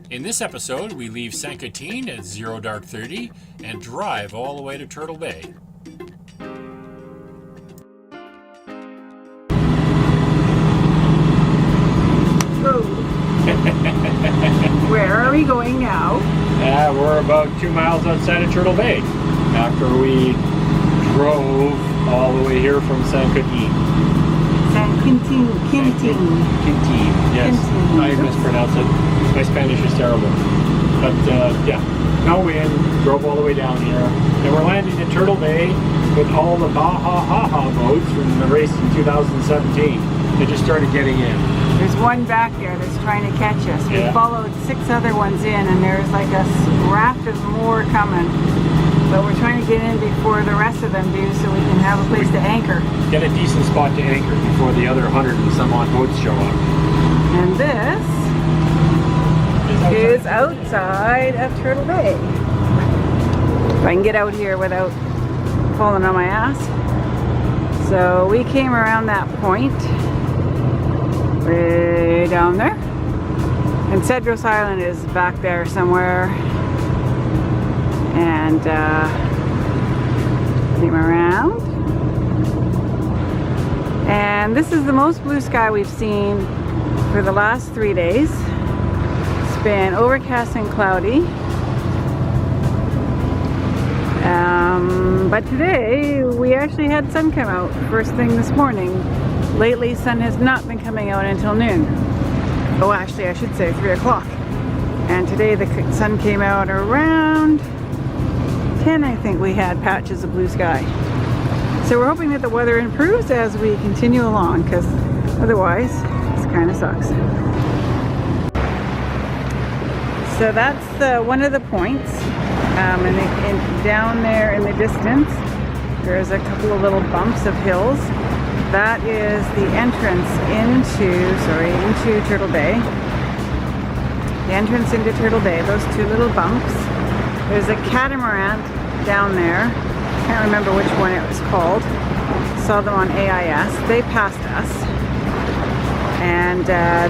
In this episode, we leave Saint Catherine at 0 dark 30 and drive all the way to Turtle Bay. So, where are we going now? We're about 2 miles outside of Turtle Bay after we drove all the way here from Saint Catherine. San Quintin. Quintin, yes. Quintin. I mispronounced it. My Spanish is terrible. But yeah, now we drove all the way down here. And we're landing in Turtle Bay with all the BAJA HAHA boats from the race in 2017. They just started getting in. There's one back there that's trying to catch us. We followed 6 other ones in, and there's like a raft of more coming. But we're trying to get in before the rest of them do, so we can have a place to anchor. Get a decent spot to anchor before the other 100 and some odd boats show up. And this is outside of Turtle Bay. If I can get out here without falling on my ass. So we came around that point way down there, and Cedros Island is back there somewhere, and came around, and this is the most blue sky we've seen for the last 3 days. It's been overcast and cloudy, but today we actually had sun come out first thing this morning. Lately, sun has not been coming out until noon. Oh, actually, I should say 3 o'clock. And today the sun came out around 10, I think. We had patches of blue sky. So we're hoping that the weather improves as we continue along, because otherwise, this kind of sucks. So that's one of the points. And down there in the distance, there's a couple of little bumps of hills. That is the entrance into Turtle Bay. The entrance into Turtle Bay, those 2 little bumps. There's a catamaran down there. Can't remember which one it was called. Saw them on AIS. They passed us. And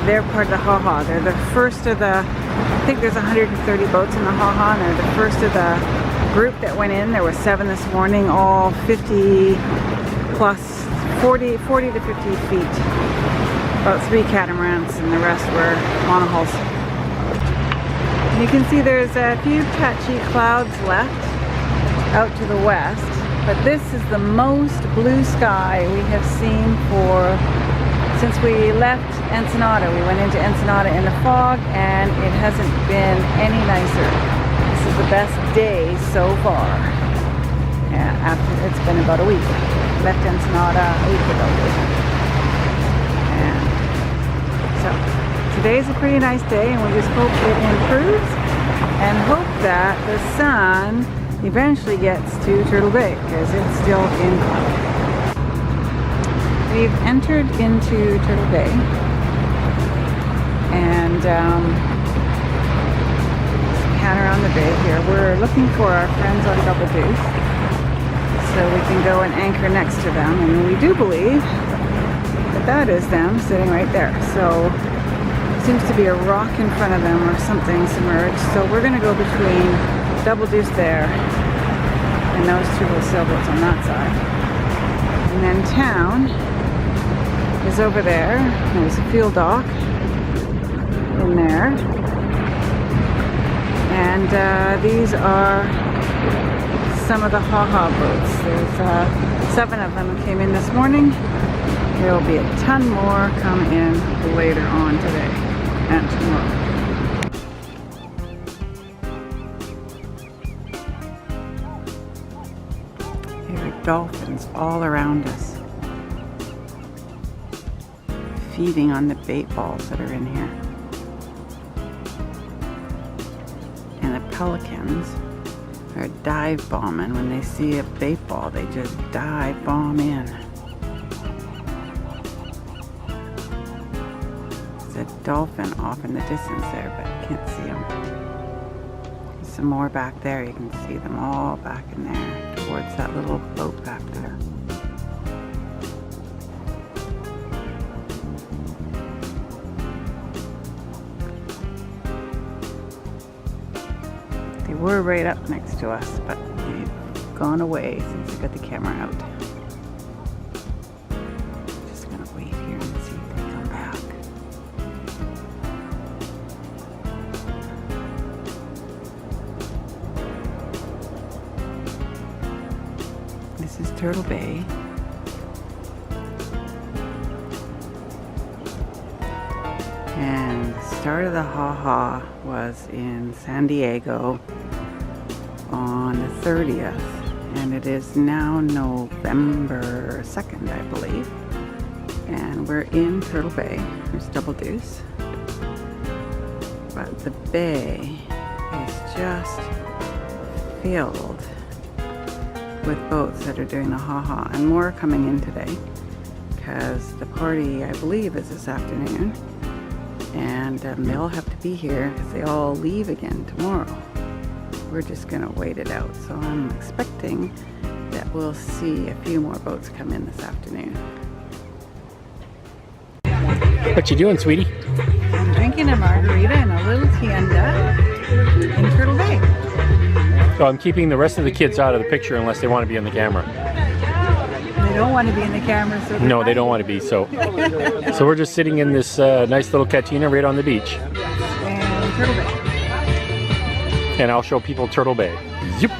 they're part of the HAHA. They're the first of the, I think there's 130 boats in the HAHA, and they're the first of the group that went in. There were 7 this morning, all 50 plus 40 to 50 feet. About 3 catamarans, and the rest were monohulls. You can see there's a few patchy clouds left out to the west, but this is the most blue sky we have seen since we left Ensenada. We went into Ensenada in the fog, and it hasn't been any nicer. This is the best day so far. After it's been about a week. Left Ensenada a week ago. And so today's a pretty nice day, and we just hope it improves and hope that the sun eventually gets to Turtle Bay, because it's still in cloud. We've entered into Turtle Bay, and pan around the bay here. We're looking for our friends on Double Deuce, so we can go and anchor next to them, and we do believe that that is them sitting right there. So seems to be a rock in front of them or something submerged, so we're going to go between Double Deuce there and those 2 little sailboats on that side, and then town is over there. There's a field dock in there, and these are some of the HAHA boats. There's 7 of them came in this morning. There will be a ton more come in later on today and tomorrow. There are dolphins all around us, feeding on the bait balls that are in here. And the pelicans are dive bombing. When they see a bait ball, they just dive bomb in. There's a dolphin off in the distance there, but I can't see them. There's some more back there. You can see them all back in there towards that little boat back there. were right up next to us, but they've gone away since I got the camera out. Just gonna wait here and see if they come back. This is Turtle Bay. And the start of the HaHa was in San Diego on the 30th, and it is now November 2nd, I believe. And we're in Turtle Bay. There's Double Deuce. But the bay is just filled with boats that are doing the HaHa, and more are coming in today because the party, I believe, is this afternoon. And they'll have to be here because they all leave again tomorrow. We're just gonna wait it out. So I'm expecting that we'll see a few more boats come in this afternoon. What you doing, sweetie? I'm drinking a margarita and a little tienda in Turtle Bay. So I'm keeping the rest of the kids out of the picture unless they want to be in the camera. They don't want to be in the camera, so No, they don't want to be. So we're just sitting in this nice little cantina right on the beach. And Turtle Bay. And I'll show people Turtle Bay. Zoop.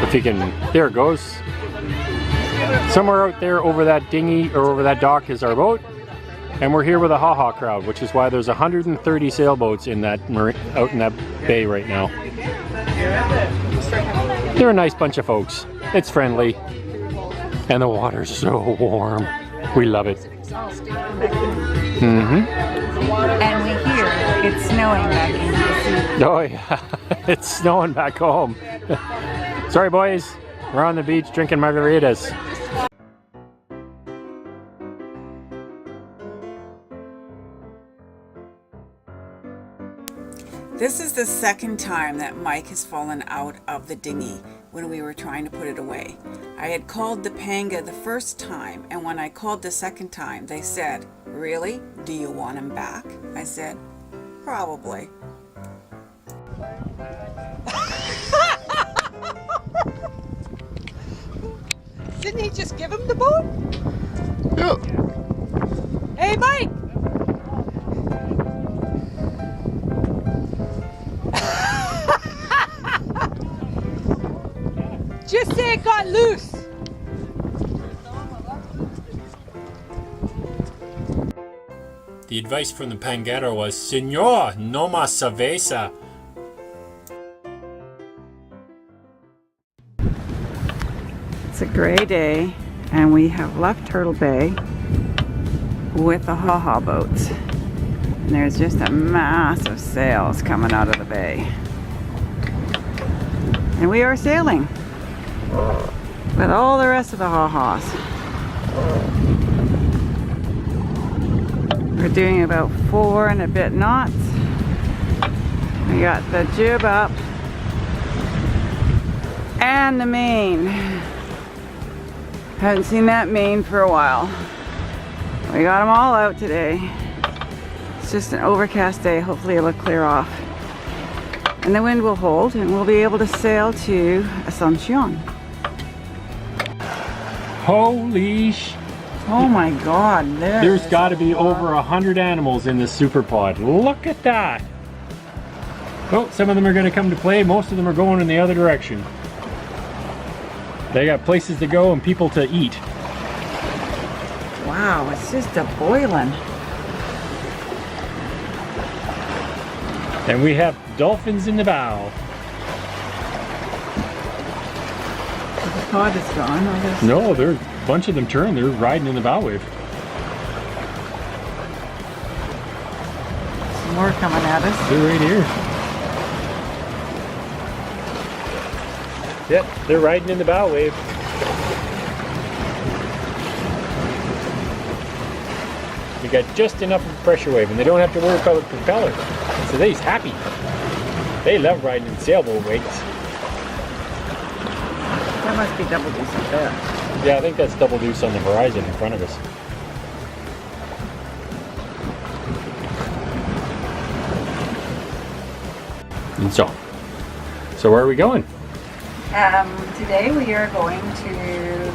If you can, there it goes. Somewhere out there over that dinghy or over that dock is our boat. And we're here with a HaHa crowd, which is why there's 130 sailboats in that out in that bay right now. They're a nice bunch of folks. It's friendly. And the water's so warm. We love it. Mm-hmm. And we hear it's snowing back in DC. Oh yeah, it's snowing back home. Sorry boys, we're on the beach drinking margaritas. This is the second time that Mike has fallen out of the dinghy when we were trying to put it away. I had called the panga the first time, and when I called the second time, they said, "Really? Do you want him back?" I said, "Probably." Didn't he just give him the boat? Yeah. Hey, Mike! Just say it got loose. The advice from the pangaro was, "Senor, no más cerveza." It's a gray day, and we have left Turtle Bay with the HaHa boats. And there's just a mass of sails coming out of the bay. And we are sailing with all the rest of the HaHas. We're doing about 4 and a bit knots. We got the jib up and the main. Haven't seen that main for a while. We got them all out today. It's just an overcast day. Hopefully it'll clear off. And the wind will hold, and we'll be able to sail to Asuncion. Holy sh! Oh my God, There's got to be over 100 animals in this super pod. Look at that! Well, some of them are going to come to play. Most of them are going in the other direction. They got places to go and people to eat. Wow, it's just a boiling. And we have dolphins in the bow. The pod is gone. No, there's a bunch of them turned. They're riding in the bow wave. Some more coming at us. They're right here. Yep, they're riding in the bow wave. We got just enough of a pressure wave, and they don't have to worry about the propeller. So they's happy. They love riding in sailboat wakes. That must be Double Deuce up there. Yeah, I think that's Double Deuce on the horizon in front of us. And so, So where are we going? Today we are going to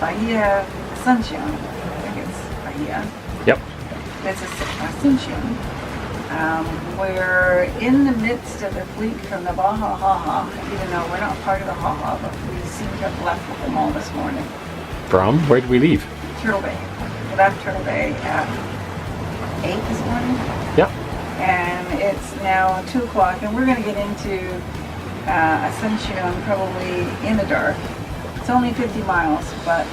Bahia Ascension. I think it's Bahia. Yep. It's Ascension. We're in the midst of the fleet from the BAJA HAHA, even though we're not part of the HAHA, but we seem to have left with them all this morning. From? Where did we leave? Turtle Bay. We left Turtle Bay at 8 this morning. Yep. And it's now 2 o'clock, and we're going to get into Ascension probably in the dark. It's only 50 miles, but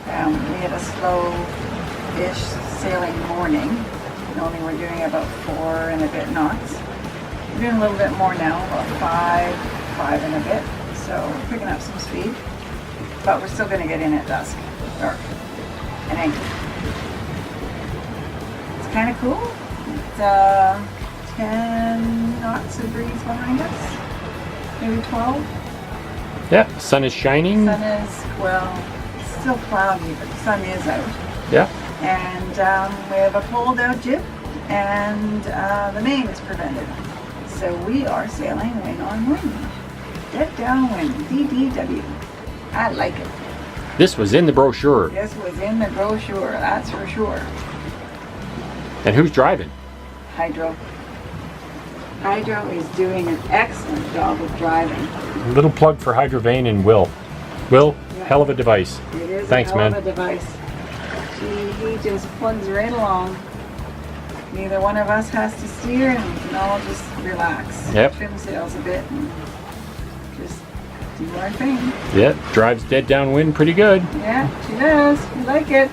we had a slow-ish sailing morning. And only we're doing about 4 and a bit knots. We're doing a little bit more now, about 5 and a bit. So we're picking up some speed, but we're still going to get in at dusk, dark, and anchor. It's kind of cool. It's 10 knots of breeze behind us, maybe 12. Yeah, sun is shining. The sun is, well, it's still cloudy, but the sun is out. Yeah. And we have a pulled out jib, and the main is prevented. So we are sailing wing on wing. Dead downwind, DDW. I like it. This was in the brochure. This was in the brochure, that's for sure. And who's driving? Hydro. Hydro is doing an excellent job of driving. Little plug for Hydrovane and Will. Will, Yeah. hell of a device. It is Thanks, a hell man. of a device. He just plugs right along. Neither one of us has to steer, and we can all just relax. Yep. Trim sails a bit and just do our thing. Yeah, drives dead downwind pretty good. Yeah, she does. We like it.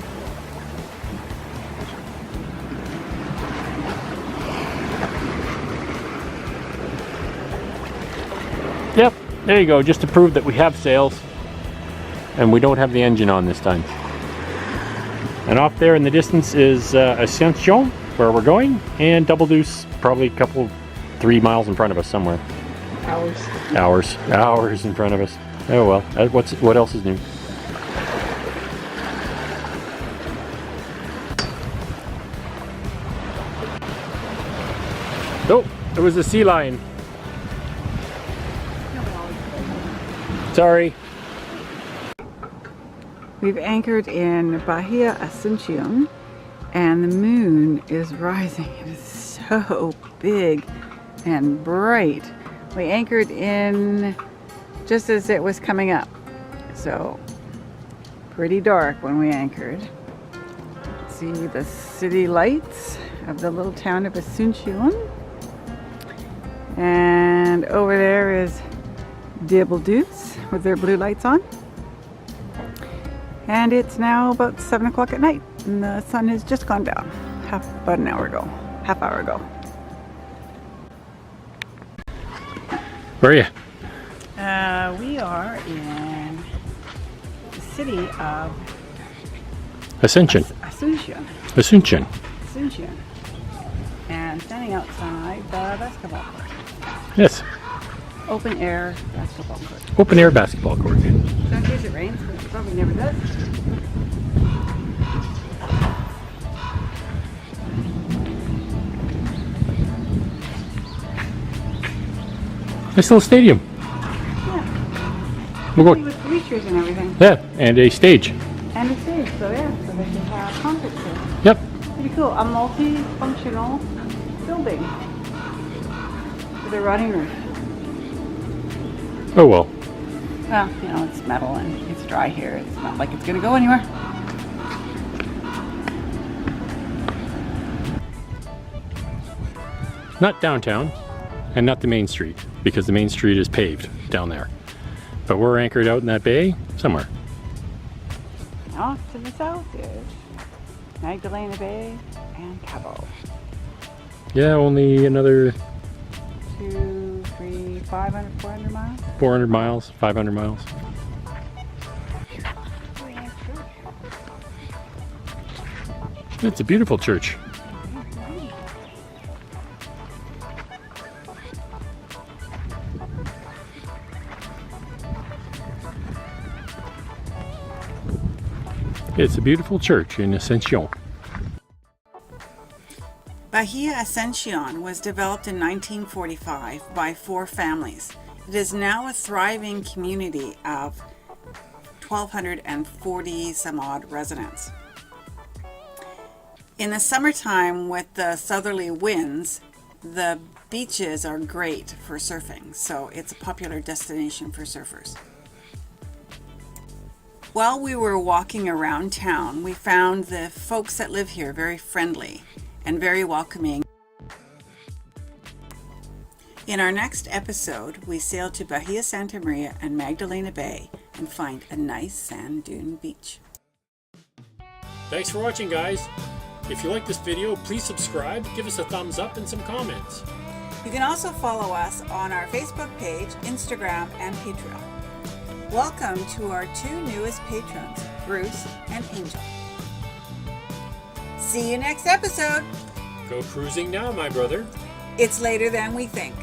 Yep, there you go, just to prove that we have sails and we don't have the engine on this time. And off there in the distance is Ascension, where we're going, and Double Deuce, probably a couple, 3 miles in front of us somewhere. Hours in front of us. Oh well, what else is new? Oh, there was a sea lion. Sorry. We've anchored in Bahia Ascension, and the moon is rising. It is so big and bright. We anchored in just as it was coming up, so pretty dark when we anchored. See the city lights of the little town of Ascension, and over there is Double Deuce with their blue lights on. And it's now about 7 o'clock at night, and the sun has just gone down about an hour ago, half hour ago. Where are you? We are in the city of Ascension. Ascension, Ascension. and standing outside the basketball court. Yes. Open air basketball court. Open air basketball court. So in case it rains, which it probably never does. Nice little stadium. Yeah. We'll go. With bleachers and everything. Yeah, and a stage. And a stage, so yeah, so they can have concerts here. Yep. Pretty cool. A multi-functional building with a rotting roof. Oh well. Well, you know, it's metal and it's dry here. It's not like it's gonna go anywhere. Not downtown, and not the main street, because the main street is paved down there. But we're anchored out in that bay somewhere. Off to the south is Magdalena Bay and Cabo. Yeah, only another 2, 3, 500, 400 miles. 400 miles, 500 miles. It's a beautiful church. It's a beautiful church in Ascension. Bahia Ascension was developed in 1945 by 4 families. It is now a thriving community of 1,240 some odd residents. In the summertime with the southerly winds, the beaches are great for surfing, so it's a popular destination for surfers. While we were walking around town, we found the folks that live here very friendly and very welcoming. In our next episode, we sail to Bahia Santa Maria and Magdalena Bay and find a nice sand dune beach. Thanks for watching, guys. If you like this video, please subscribe, give us a thumbs up and some comments. You can also follow us on our Facebook page, Instagram, and Patreon. Welcome to our 2 newest patrons, Bruce and Angel. See you next episode. Go cruising now, my brother. It's later than we think.